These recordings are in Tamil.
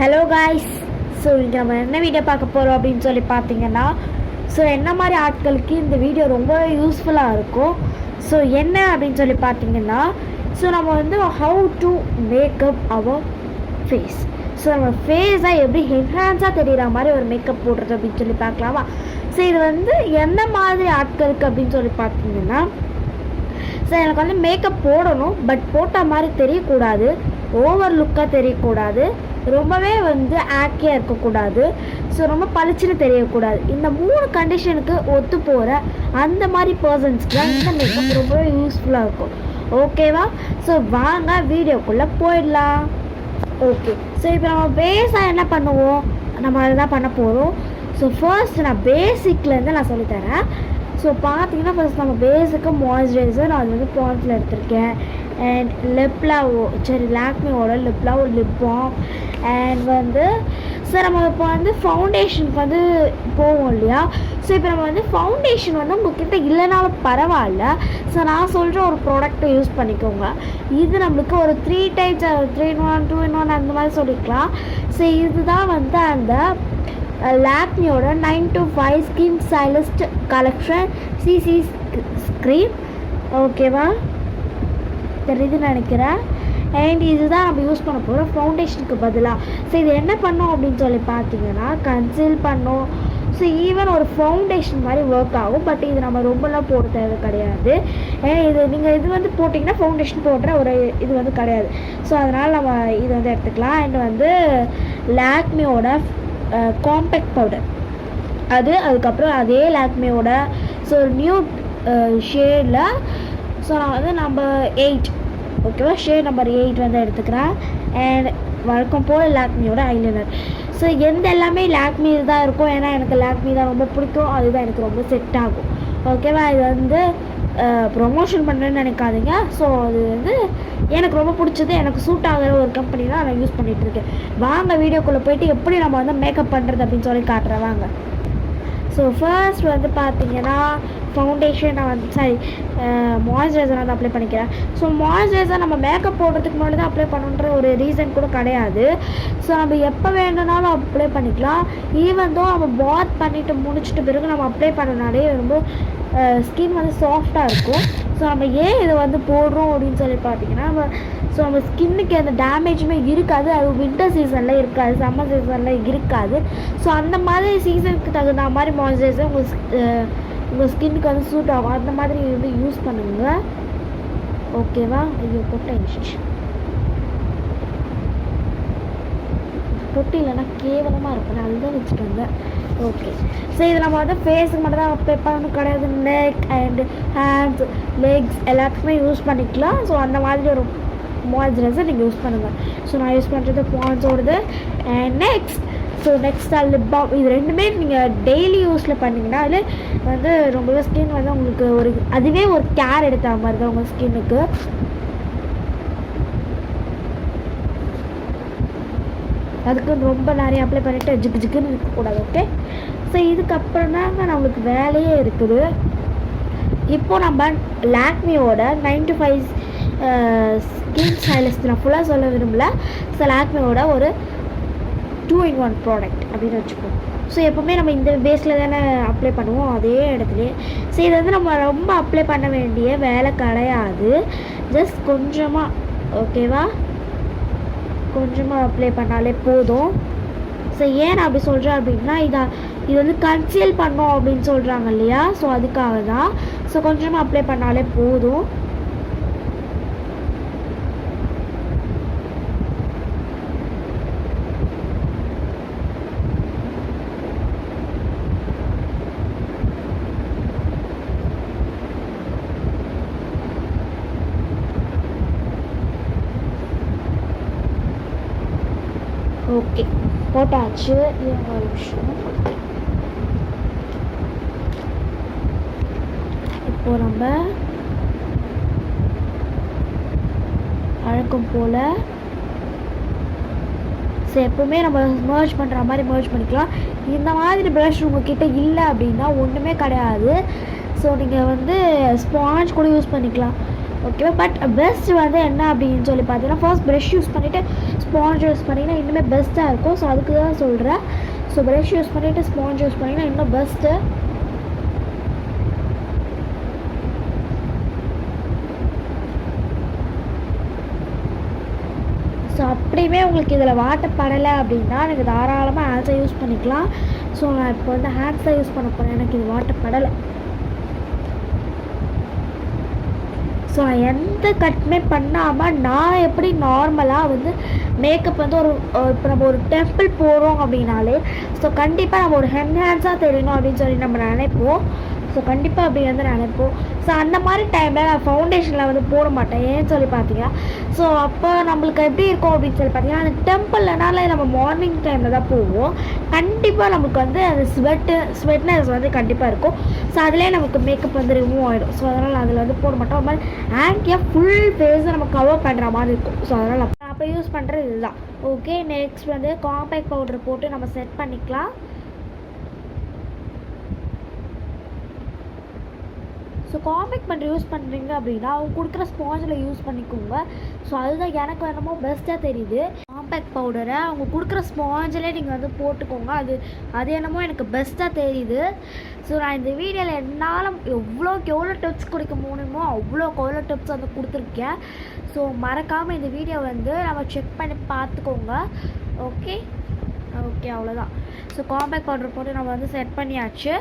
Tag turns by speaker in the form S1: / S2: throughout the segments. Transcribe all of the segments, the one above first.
S1: Hello guys. ஸோ இங்கே நம்ம என்ன வீடியோ பார்க்க போகிறோம் அப்படின்னு சொல்லி பார்த்தீங்கன்னா, ஸோ என்ன மாதிரி ஆட்களுக்கு இந்த வீடியோ ரொம்ப யூஸ்ஃபுல்லாக இருக்கும். ஸோ என்ன அப்படின்னு சொல்லி பார்த்தீங்கன்னா, ஸோ நம்ம வந்து how to make up our face. So நம்ம ஃபேஸை எப்படி என்ஹான்ஸாக தெரிகிற மாதிரி ஒரு மேக்கப் போடுறது அப்படின்னு சொல்லி பார்க்கலாமா. ஸோ இது வந்து எந்த மாதிரி ஆட்களுக்கு அப்படின்னு சொல்லி பார்த்தீங்கன்னா, ஸோ எனக்கு வந்து மேக்கப் போடணும், பட் போட்ட மாதிரி தெரியக்கூடாது, ஓவர் லுக்காக தெரியக்கூடாது, ரொம்பவே வந்து ஆக்கியாக இருக்கக்கூடாது, ஸோ ரொம்ப பளிச்சுன்னு தெரியக்கூடாது. இந்த 3 கண்டிஷனுக்கு ஒத்து போகிற அந்த மாதிரி பர்சன்ஸ்க்கு தான் இந்த மேக்கப் ரொம்பவே யூஸ்ஃபுல்லாக இருக்கும். ஓகேவா? ஸோ வாங்க வீடியோக்குள்ளே போயிடலாம். ஓகே, ஸோ இப்போ நம்ம பேஸாக என்ன பண்ணுவோம், நம்ம அதை தான் பண்ண போகிறோம். ஸோ ஃபர்ஸ்ட் நான் பேசிக்லேருந்து நான் சொல்லித்தரேன். ஸோ பார்த்தீங்கன்னா ஃபர்ஸ்ட் நம்ம பேஸுக்கு மாய்ஸ்சரைசர் நான் அது வந்து பாண்ட்ஸில் எடுத்திருக்கேன். அண்ட் லாக்மியோட லிப்லாம் ஒரு லிப் பாம். அண்ட் வந்து சார் நம்ம இப்போ வந்து ஃபவுண்டேஷனுக்கு வந்து போவோம் இல்லையா. ஸோ இப்போ நம்ம வந்து ஃபவுண்டேஷன் வந்து உங்கள்கிட்ட இல்லைனாலும் பரவாயில்ல, ஸோ நான் சொல்கிற ஒரு ப்ராடக்ட்டை யூஸ் பண்ணிக்கோங்க. இது நம்மளுக்கு ஒரு 3 டைப்ஸ் 3 in 1 2 in 1 அந்த மாதிரி சொல்லிக்கலாம். ஸோ இதுதான் வந்து அந்த லாக்மியோட 9 to 5 skin stylist collection CC scream. ஓகேவா, தெரியுதுன்னு நினைக்கிறேன். அண்ட் இதுதான் நம்ம யூஸ் பண்ண போகிறோம் ஃபவுண்டேஷனுக்கு பதிலாக. ஸோ இது என்ன பண்ணோம் அப்படின்னு சொல்லி பார்த்தீங்கன்னா, கன்சீல் பண்ணோம். ஸோ ஈவன் ஒரு ஃபவுண்டேஷன் மாதிரி ஒர்க் ஆகும், பட் இது நம்ம ரொம்பலாம் போட தேவை கிடையாது. ஏன்னா இது வந்து போட்டிங்கன்னா ஃபவுண்டேஷன் போடுற ஒரு இது வந்து கிடையாது. ஸோ அதனால் நம்ம இது வந்து எடுத்துக்கலாம். அண்ட் வந்து லாக்மியோட காம்பேக்ட் பவுடர் அதுக்கப்புறம் அதே லாக்மியோட ஸோ நியூ ஷேடில், ஸோ நான் வந்து நம்பர் 8 ஓகேவா, ஷேட் நம்பர் 8 வந்து எடுத்துக்கிறேன். அண்ட் வழக்கம் போல் லாக்மியோட ஐலைனர். ஸோ எல்லாமே லாக்மி தான் இருக்கும், ஏன்னா எனக்கு லாக்மி தான் ரொம்ப பிடிக்கும், அதுதான் எனக்கு ரொம்ப செட் ஆகும். ஓகேவா, இது வந்து ப்ரொமோஷன் பண்ணுறேன்னு நினைக்காதீங்க. ஸோ அது வந்து எனக்கு ரொம்ப பிடிச்சது, எனக்கு சூட் ஆகிற ஒரு கம்பெனி தான் நான் யூஸ் பண்ணிகிட்ருக்கேன். வாங்க வீடியோக்குள்ளே போய்ட்டு எப்படி நம்ம வந்து மேக்கப் பண்ணுறது அப்படின்னு சொல்லி காட்டுறேன் வாங்க. ஸோ ஃபர்ஸ்ட் வந்து பார்த்தீங்கன்னா ஃபவுண்டேஷன் நான் வந்து மாய்ஸ்சரைசர் வந்து அப்ளை பண்ணிக்கிறேன். ஸோ மாய்ஸ்சரைசர் நம்ம மேக்கப் போடுறதுக்கு முன்னாடி தான் அப்ளை பண்ணுன்ற ஒரு ரீசன் கூட கிடையாது. ஸோ நம்ம எப்போ வேணுனாலும் அப்ளை பண்ணிக்கலாம். ஈவன் தோ நம்ம பாத் பண்ணிவிட்டு முடிச்சுட்டு பிறகு நம்ம அப்ளை பண்ணனாலே ரொம்ப ஸ்கின் வந்து சாஃப்டாக இருக்கும். ஸோ நம்ம ஏன் இதை வந்து போடுறோம் அப்படின்னு சொல்லி பார்த்தீங்கன்னா, நம்ம ஸ்கின்னுக்கு எந்த டேமேஜுமே இருக்காது. அது வின்டர் சீசனில் இருக்காது, சம்மர் சீசனில் இருக்காது. ஸோ அந்த மாதிரி சீசனுக்கு தகுந்த மாதிரி மாய்ஸ்சரைசர் உங்கள் ஸ்கின்னுக்கு வந்து சூட் ஆகும். அந்த மாதிரி வந்து யூஸ் பண்ணுங்க. ஓகேவா, இது பொட்டு இல்லைன்னா கேவலமாக இருக்கும், நான் அதுதான் வச்சுட்டு வந்தேன். ஓகே, ஸோ இது நம்ம வந்து ஃபேஸுக்கு மட்டும் தான் அப்ளை பண்ணணும் கிடையாது, நெக் அண்ட் ஹேண்ட்ஸ் லெக்ஸ் எல்லாத்துக்குமே யூஸ் பண்ணிக்கலாம். ஸோ அந்த மாதிரி ஒரு மாய்ஸ்சரைசர் நீங்கள் யூஸ் பண்ணுங்கள். ஸோ நான் யூஸ் பண்ணுறது பாண்ட்ஸோடது. And next lip balm. இது ரெண்டுமே நீங்கள் டெய்லி யூஸில் பண்ணிங்கன்னா அது வந்து ரொம்பவே ஸ்கின் வந்து உங்களுக்கு அதுவே ஒரு கேர் எடுத்த மாதிரி தான் உங்கள் ஸ்கின்னுக்கு. அதுக்கு ரொம்ப நிறைய அப்ளை பண்ணிவிட்டு ஜிக்குன்னு இருக்கக்கூடாது. ஓகே, ஸோ இதுக்கப்புறம் தாங்க நம்மளுக்கு வேலையே இருக்குது. இப்போது நம்ம லாக்மியோட 9 to 5 ஸ்கின் ஸ்டைலிஸ்ட் நான் ஃபுல்லாக சொல்ல விரும்பல. ஸோ லாக்மியோட ஒரு 2 in 1 ப்ராடக்ட் அப்படின்னு வச்சுப்போம். ஸோ எப்போவுமே நம்ம இந்த பேஸில் தானே அப்ளை பண்ணுவோம், அதே இடத்துலையே. ஸோ இது வந்து நம்ம ரொம்ப அப்ளை பண்ண வேண்டிய வேலை கிடையாது, ஜஸ்ட் கொஞ்சமாக. ஓகேவா, கொஞ்சமாக அப்ளை பண்ணாலே போதும். ஸோ ஏன் நான் அப்படி சொல்கிறேன் அப்படின்னா, இது வந்து கன்சீல் பண்ணோம் அப்படின்னு சொல்கிறாங்க இல்லையா, ஸோ அதுக்காக தான். ஸோ கொஞ்சமாக அப்ளை பண்ணாலே போதும். ஓகே, போட்டாச்சு. ஒரு நிமிஷம். இப்போ நம்ம வழக்கம் போல் ஸோ எப்போவுமே நம்ம மர்ஜ் பண்ணுற மாதிரி மர்ஜ் பண்ணிக்கலாம். இந்த மாதிரி ப்ரஷ் உங்கள்கிட்ட இல்லை அப்படின்னா ஒன்றுமே கிடையாது. ஸோ நீங்கள் வந்து ஸ்பாஞ்ச் கூட யூஸ் பண்ணிக்கலாம். ஓகேவா, பட் பெஸ்ட் வந்து என்ன அப்படின்னு சொல்லி பார்த்தீங்கன்னா, ஃபர்ஸ்ட் ப்ரஷ் யூஸ் பண்ணிவிட்டு ஸ்பாஞ்ச் யூஸ் பண்ணிங்கன்னா இன்னுமே பெஸ்ட்டாக இருக்கும். ஸோ அதுக்கு தான் சொல்கிறேன். ஸோ ப்ரஷ் யூஸ் பண்ணிவிட்டு ஸ்பாஞ்ச் யூஸ் பண்ணிங்கன்னா இன்னும் பெஸ்ட்டு. ஸோ அப்படியுமே உங்களுக்கு இதில் வாட்டப்படலை அப்படின்னா எனக்கு தாராளமாக ஹேண்ட்ஸை யூஸ் பண்ணிக்கலாம். ஸோ நான் இப்போ வந்து ஹேண்ட்ஸை யூஸ் பண்ண போகிறேன். எனக்கு இது வாட்டப்படலை. ஸோ நான் எந்த கட்டுமே பண்ணாமல் நான் எப்படி நார்மலாக வந்து மேக்கப் வந்து இப்போ நம்ம ஒரு டெம்பிள் போகிறோம் அப்படின்னாலே ஸோ கண்டிப்பாக நம்ம ஒரு ஹென்ஹான்ஸாக தெரியணும் அப்படின்னு சொல்லி நம்ம நினைப்போம். ஸோ கண்டிப்பாக அப்படி வந்து நினைப்போம். ஸோ அந்த மாதிரி டைமில் நான் ஃபவுண்டேஷனில் வந்து போட மாட்டேன். ஏன்னு சொல்லி பார்த்தீங்கன்னா ஸோ அப்போ நம்மளுக்கு எப்படி இருக்கும் அப்படின்னு சொல்லி பார்த்தீங்கன்னா அந்த டெம்பிள்னால நம்ம மார்னிங் டைமில் தான் போவோம். கண்டிப்பாக நமக்கு வந்து அந்த ஸ்வெட்னஸ் வந்து கண்டிப்பாக இருக்கும். ஸோ அதிலே நமக்கு மேக்கப் வந்து ரிமூவ் ஆகிடும். ஸோ அதனால் அதில் வந்து போட மாட்டோம். ஒரு மாதிரி ஹேண்டியாக ஃபுல் ஃபேஸை நம்ம கவர் பண்ணுற மாதிரி இருக்கும். ஸோ அதனால் நான் அப்போ யூஸ் பண்ணுறது இதுதான். ஓகே, நெக்ஸ்ட் வந்து காம்பேக்ட் பவுடர் போட்டு நம்ம செட் பண்ணிக்கலாம். ஸோ காம்பேக்ட் பண்ணுற யூஸ் பண்ணுறீங்க அப்படின்னா அவங்க கொடுக்குற ஸ்பாஞ்சில் யூஸ் பண்ணிக்கோங்க. ஸோ அதுதான் எனக்கு என்னமோ பெஸ்ட்டாக தெரியுது. காம்பேக்ட் பவுடரை அவங்க கொடுக்குற ஸ்பாஞ்சிலே நீங்கள் வந்து போட்டுக்கோங்க. அது என்னமோ எனக்கு பெஸ்ட்டாக தெரியுது. ஸோ நான் இந்த வீடியோவில் என்னால் எவ்வளோ டிப்ஸ் கொடுக்க முடியுமோ அவ்வளோ டிப்ஸ் வந்து கொடுத்துருக்கேன். ஸோ மறக்காமல் இந்த வீடியோ வந்து நம்ம செக் பண்ணி பார்த்துக்கோங்க. ஓகே, அவ்வளோதான். ஸோ காம்பேக்ட் பவுடர் போட்டு நம்ம வந்து செட் பண்ணியாச்சு.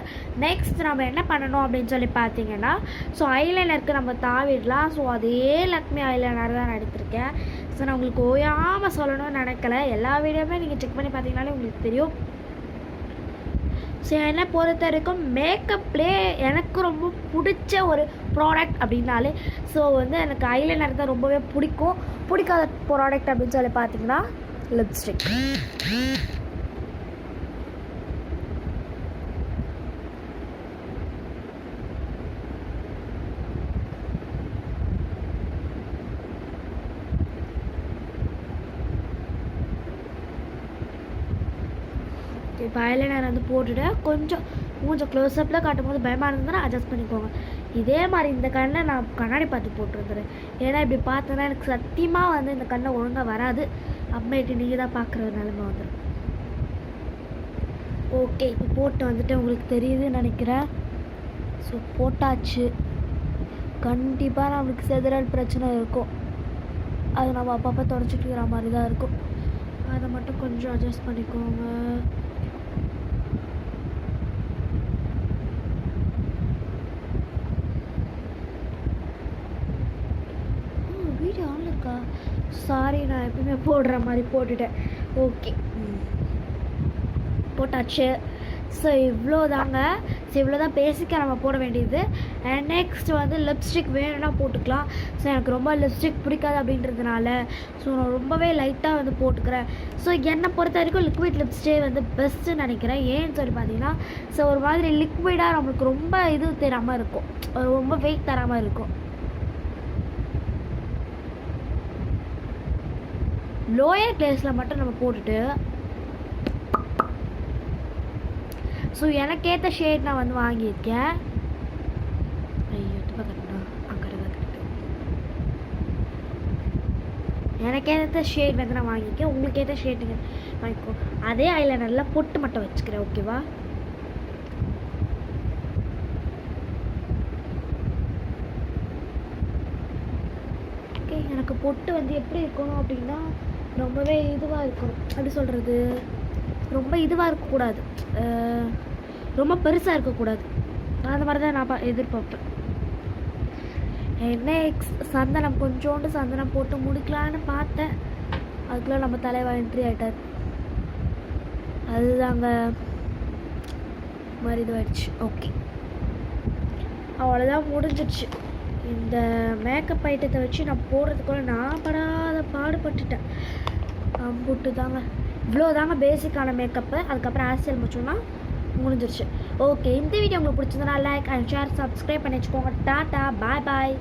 S1: நெக்ஸ்ட் நம்ம என்ன பண்ணணும் அப்படின்னு சொல்லி பார்த்தீங்கன்னா ஸோ ஐலைனருக்கு நம்ம தாவிடலாம். ஸோ அதே லக்ஷ்மி ஐலைனர் தான் நான் எடுத்திருக்கேன். ஸோ நான் உங்களுக்கு ஓயாமல் சொல்லணும்னு நினைக்கல. எல்லா வீடியோவுமே நீங்கள் செக் பண்ணி பார்த்தீங்கன்னாலே உங்களுக்கு தெரியும். ஸோ என்னை பொறுத்த வரைக்கும் மேக்கப்லேயே எனக்கு ரொம்ப பிடிச்ச ஒரு ப்ராடக்ட் அப்படின்னாலே ஸோ வந்து எனக்கு ஐலைனர் தான் ரொம்பவே பிடிக்காத ப்ராடக்ட் அப்படின்னு சொல்லி பார்த்தீங்கன்னா லிப்ஸ்டிக். இப்போ ஐலைனர் வந்து போட்டுட்டு கொஞ்சம் க்ளோஸ்அப்பில் காட்டும் போது பயமாக இருந்ததுன்னா அட்ஜஸ்ட் பண்ணிக்கோங்க. இதே மாதிரி இந்த கண்ணை நான் கண்ணாடி பார்த்து போட்டுருந்துறேன். ஏன்னா இப்படி பார்த்தோன்னா எனக்கு சத்தியமாக வந்து இந்த கண்ணை ஒழுங்காக வராது. அம்மைட்டு நீங்கள் தான் பார்க்குற நிலமை வந்துடும். ஓகே, இப்போ போட்டு வந்துட்டு உங்களுக்கு தெரியுதுன்னு நினைக்கிறேன். ஸோ போட்டாச்சு. கண்டிப்பாக நம்மளுக்கு செதறல் பிரச்சனை இருக்கும். அது நம்ம அப்பப்போ தொடச்சிக்கிற மாதிரி தான் இருக்கும். அதை மட்டும் கொஞ்சம் அட்ஜஸ்ட் பண்ணிக்கோங்க. வீடியோ ஆன் இருக்கா? சாரி, நான் எப்பவுமே போடுற மாதிரி போட்டுட்டேன். ஓகே, போட்டாச்சு. ஸோ இவ்வளோ தான் பேசிக்காக நம்ம போட வேண்டியது. அண்ட் நெக்ஸ்ட் வந்து லிப்ஸ்டிக் வேணும்னா போட்டுக்கலாம். ஸோ எனக்கு ரொம்ப லிப்ஸ்டிக் பிடிக்காது அப்படின்றதுனால ஸோ நான் ரொம்பவே லைட்டாக வந்து போட்டுக்கிறேன். ஸோ என்னை பொறுத்த வரைக்கும் லிக்விட் லிப்ஸ்டிக் வந்து பெஸ்ட்டுன்னு நினைக்கிறேன். ஏன்னு சொல்லி பார்த்தீங்கன்னா ஸோ ஒரு மாதிரி லிக்விடாக நம்மளுக்கு ரொம்ப இது தராமல் இருக்கும், ரொம்ப வெயிட் தராமல் இருக்கும். லோயர் கிளேஸில் மட்டும் நம்ம போட்டுட்டு ஸோ எனக்கேற்ற ஷேட் நான் வந்து வாங்கியிருக்கேன். எனக்கேற்ற ஷேட் வந்து நான் வாங்கியிருக்கேன். உங்களுக்கு ஏற்ற ஷேட் நீங்கள் வாங்கிக்கோ. அதே ஐலைனரில் பொட்டு மட்டும் வச்சுக்கிறேன். ஓகேவா? ஓகே, எனக்கு பொட்டு வந்து எப்படி இருக்கணும் அப்படின்னா ரொம்பவே இதுவாக இருக்கணும். அப்படி சொல்கிறது, ரொம்ப இதுவாக இருக்கக்கூடாது, ரொம்ப பெருசாக இருக்கக்கூடாது. அந்த மாதிரி தான் நான் எதிர்பார்ப்பேன். நெக்ஸ்ட் கொஞ்சோண்டு சந்தனம் போட்டு முடிக்கலான்னு பார்த்தேன். அதுக்குள்ளே நம்ம தலைவா என்ட்ரி ஆகிட்டார். அதுதாங்க மாதிரி இதுவாகிடுச்சு. ஓகே, அவ்வளோதான், முடிஞ்சிடுச்சு. இந்த மேக்கப் ஐட்டத்தை வச்சு நான் போடுறதுக்குள்ள நான் பாடுபட்டுட்டேன். அம்புட்டு தாங்க, இவ்வளோ தாங்க பேசிக்கான மேக்கப்பு. அதுக்கப்புறம் ஹேர் ஸ்டைல் முடிச்சோன்னா முடிஞ்சிருச்சு. ஓகே, இந்த வீடியோ உங்களுக்கு பிடிச்சிருந்தனா லைக் அண்ட் ஷேர், சப்ஸ்கிரைப் பண்ணி வச்சுக்கோங்க. டாட்டா, பாய் பாய்.